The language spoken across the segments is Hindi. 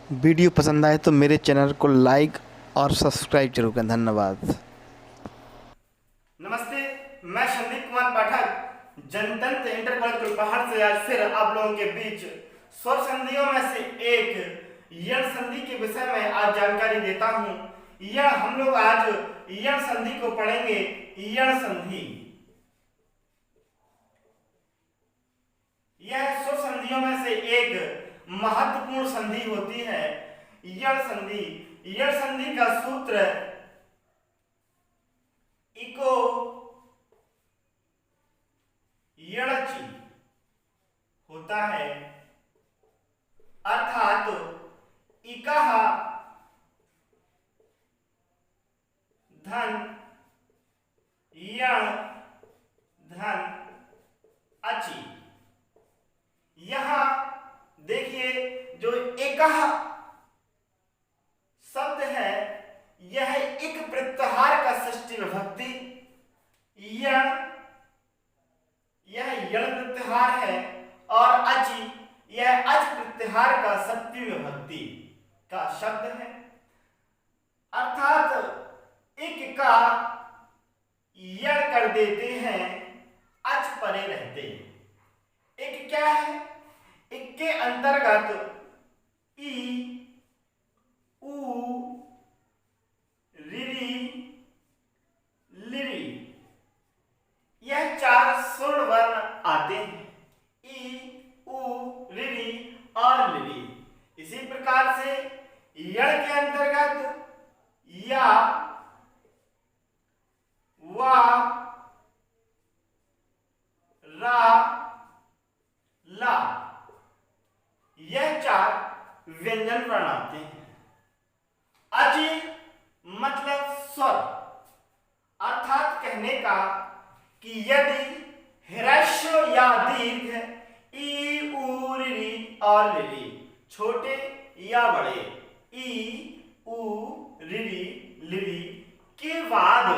वीडियो पसंद आए तो मेरे चैनल को लाइक और सब्सक्राइब जरूर करें। धन्यवाद। नमस्ते, मैं संदीप कुमार पाठक जनतंत्र इंटर कॉलेज कुलपहाड़ से आज फिर आप लोगों के बीच स्वर संधियों में से एक यण संधि के विषय में आज जानकारी देता हूं। यह हम लोग आज यण संधि को पढ़ेंगे। यण संधि यह स्वर संधियों में से एक महत्वपूर्ण संधि होती है। यण संधि यण संधि का सूत्र इको यणचि होता है, अर्थात इकः धन यण धन अचि। यहां देखिए, जो एकः शब्द है यह एक प्रत्याहार का षष्ठी विभक्ति यण, यह यण प्रत्याहार है, और अचि यह अच प्रत्याहार का सप्तमी विभक्ति का शब्द है। अर्थात एक का यण कर देते हैं, अच परे रहते हैं। एक क्या है? एक के अंतर्गत ई उ रिरी लिरी यह चार स्वर्ण वर्ण आते हैं, ई उ रिरी और लिरी। इसी प्रकार से यण के अंतर्गत या वा रा ला यह चार व्यंजन वर्ण आते हैं। अचि मतलब स्वर, अर्थात कहने का कि यदि ह्रस्व या दीर्घ ई उ री और लिरी छोटे या बड़े ई उ री लिरी के बाद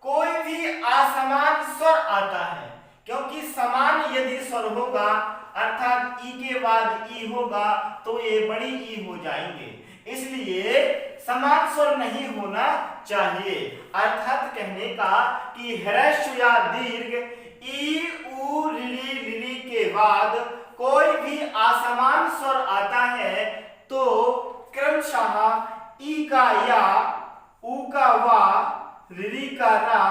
कोई भी असमान स्वर आता है, क्योंकि समान यदि स्वर होगा अर्थात ई के बाद ई होगा तो ये बड़ी ई हो जाएंगे, इसलिए समान स्वर नहीं होना चाहिए। अर्थात कहने का कि ह्रस्व या दीर्घ ई उ रिरी लिरी के बाद कोई भी असमान स्वर आता है तो क्रमशः ई का या, उ का वा, रिरी का रा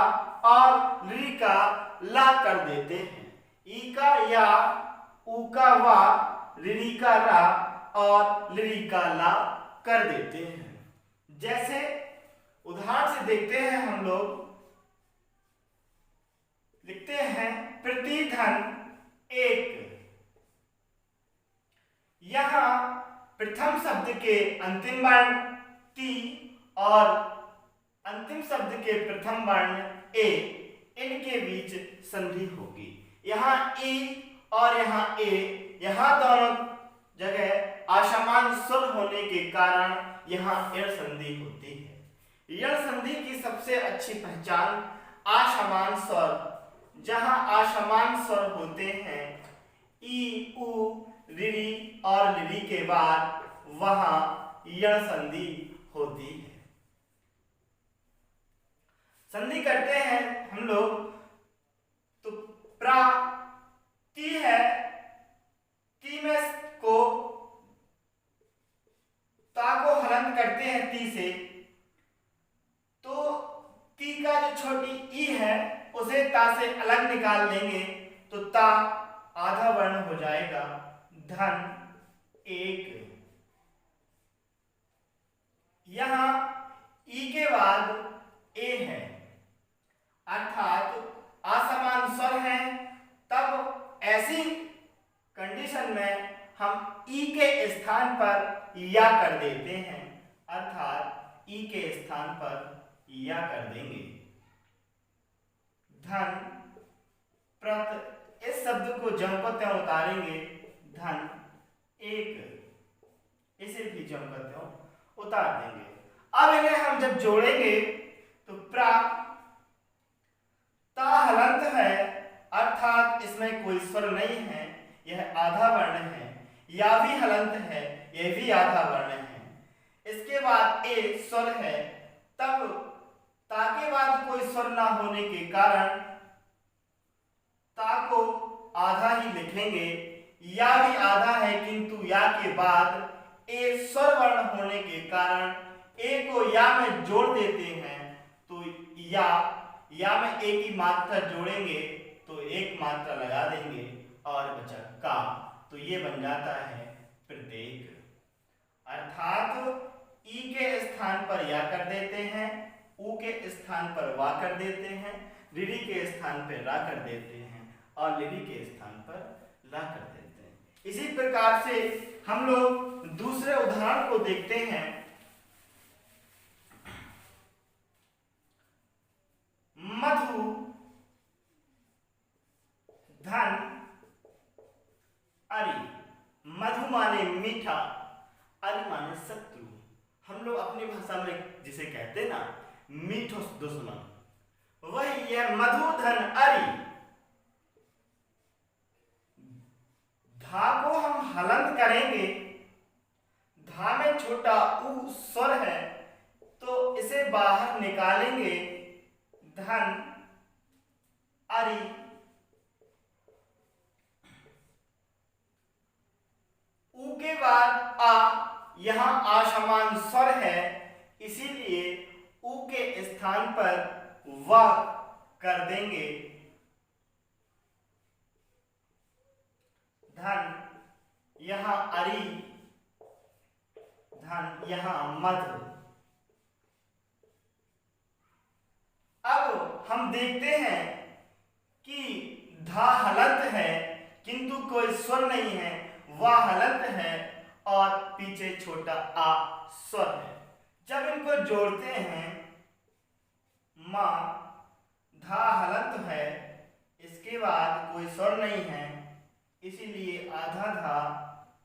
और लिरी का ला कर देते हैं। ई का या, उ का वा, रिरी का रा और लिरी का ला कर देते हैं। जैसे उदाहरण से देखते हैं, हम लोग लिखते हैं प्रतिधन एक। यहां प्रथम शब्द के अंतिम वर्ण ती और अंतिम शब्द के प्रथम वर्ण ए, इनके बीच संधि होगी। यहां ई और यहां ए, यहां दोनों जगह असमान स्वर होने के कारण यहां यण संधि होती है। यण संधि की सबसे अच्छी पहचान असमान स्वर, जहां असमान स्वर होते हैं ई उ रिरी और लिरी के बाद वहां यण संधि होती है। संधि करते हैं हम लोग तो प्रा ती है, ती में को ता को हलन करते हैं ती से, तो ती का जो छोटी ई है उसे ता से अलग निकाल लेंगे तो ता आधा वर्ण हो जाएगा धन एक। यहां ई के बाद ए है, अर्थात असमान स्वर है, तब ऐसी कंडीशन में हम ई के स्थान पर या कर देते हैं, अर्थात ई के स्थान पर या कर देंगे। धन प्रत, इस शब्द को जम को त्यों उतारेंगे, धन एक, इसे भी जम को त्यों उतार देंगे। अब इन्हें हम जब जोड़ेंगे तो प्रा ता हलंत है, अर्थात इसमें कोई स्वर नहीं है, यह आधा वर्ण है। या भी हलंत है, यह भी आधा वर्ण है। इसके बाद ए स्वर है, तब ता के बाद कोई स्वर ना होने के कारण ता को आधा ही लिखेंगे। या भी आधा है, किंतु या के बाद ए स्वर वर्ण होने के कारण ए को या में जोड़ देते हैं, तो या में ए की मात्रा जोड़ेंगे तो एक मात्रा लगा देंगे और बचा का, तो ये बन जाता है प्रत्येक। अर्थात ई के स्थान पर या कर देते हैं, ऊ के स्थान पर वा कर देते हैं, रीढ़ी के स्थान पर रा कर देते हैं और लीढ़ी के स्थान पर ला कर देते हैं। इसी प्रकार से हम लोग दूसरे उदाहरण को देखते हैं। मधु धन अरि। मधु माने मीठा, अरि माने शत्रु। हम लोग अपनी भाषा में जिसे कहते हैं ना मीठो दुश्मन, वही है मधु धन अरि। धा को हम हलंत करेंगे, धा में छोटा ऊ स्वर है तो इसे बाहर निकालेंगे। धन अरि, ऊ के बाद आ, यहां आ समान स्वर है, इसीलिए ऊ के स्थान पर व कर देंगे। धन यहां अरि, धन यहां मधु। अब हम देखते हैं कि धा हलंत है किंतु कोई स्वर नहीं है, वा हलंत है और पीछे छोटा आ स्वर है। जब इनको जोड़ते हैं, मां धा हलंत है, इसके बाद कोई स्वर नहीं है, इसीलिए आधा धा,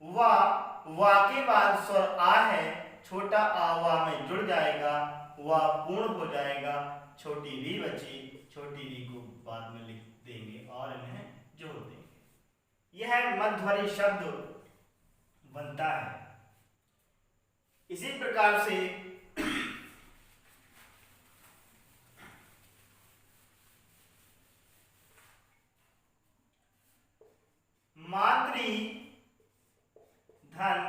वा के बाद स्वर आ है, छोटा आ वा में जुड़ जाएगा, वा पूर्ण हो जाएगा, छोटी री बची, छोटी री को बाद में लिख देंगे और इन्हें जोड़ देंगे। यह मध्वरी शब्द बनता है। इसी प्रकार से मातृ धन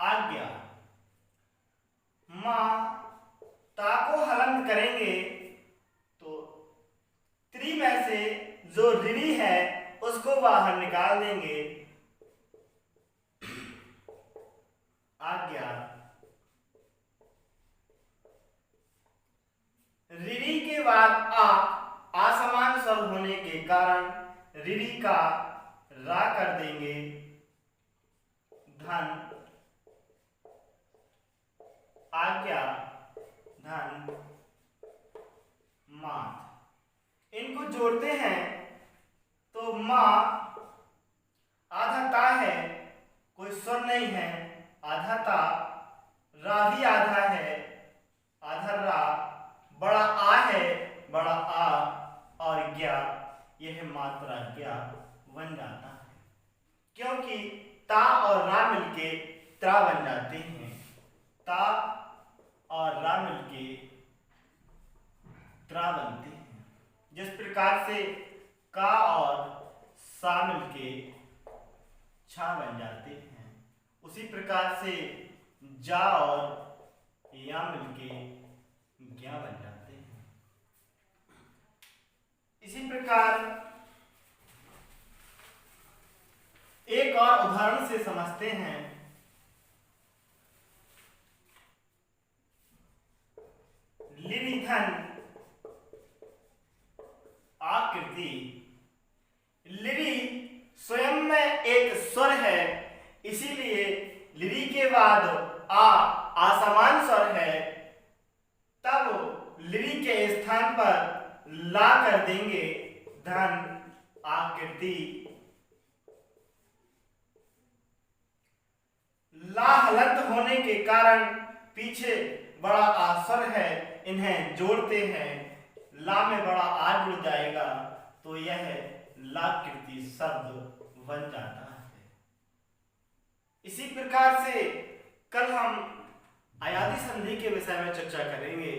आज्ञा। मां ता को हलंत करेंगे तो त्रि में से जो ऋणी है उसको बाहर निकाल देंगे। आज्ञा, ऋणी के बाद आ समान स्वर होने के कारण ऋणी का रा कर देंगे। धन आज्ञा, धन मात। इनको जोड़ते हैं तो मां आधा ता है, कोई स्वर नहीं है, आधा ता, रा भी आधा है, आधा रा, बड़ा आ है, बड़ा आ और ज्ञा, यह मात्रा ज्ञा बन जाता है, क्योंकि ता और रा मिलके त्रा बन जाते हैं। ता और रा मिलके त्रा बनते हैं। जिस प्रकार से का और सा मिलके छा बन जाते हैं, उसी प्रकार से जा और या मिलके ज्ञा बन जाते हैं। इसी प्रकार एक और उदाहरण से समझते हैं। लिरि धन आकृति। लिरि स्वयं में एक स्वर है, इसीलिए लिरि के बाद आ समान स्वर है, तब लिरि के स्थान पर ला कर देंगे। धन आकृति। ला हलंत होने के कारण पीछे बड़ा आ स्वर है, इन्हें जोड़ते हैं, ला में बड़ा आ जुड़ जाएगा तो यह लाकृति शब्द बन जाता है। इसी प्रकार से कल हम अयादी संधि के विषय में चर्चा करेंगे।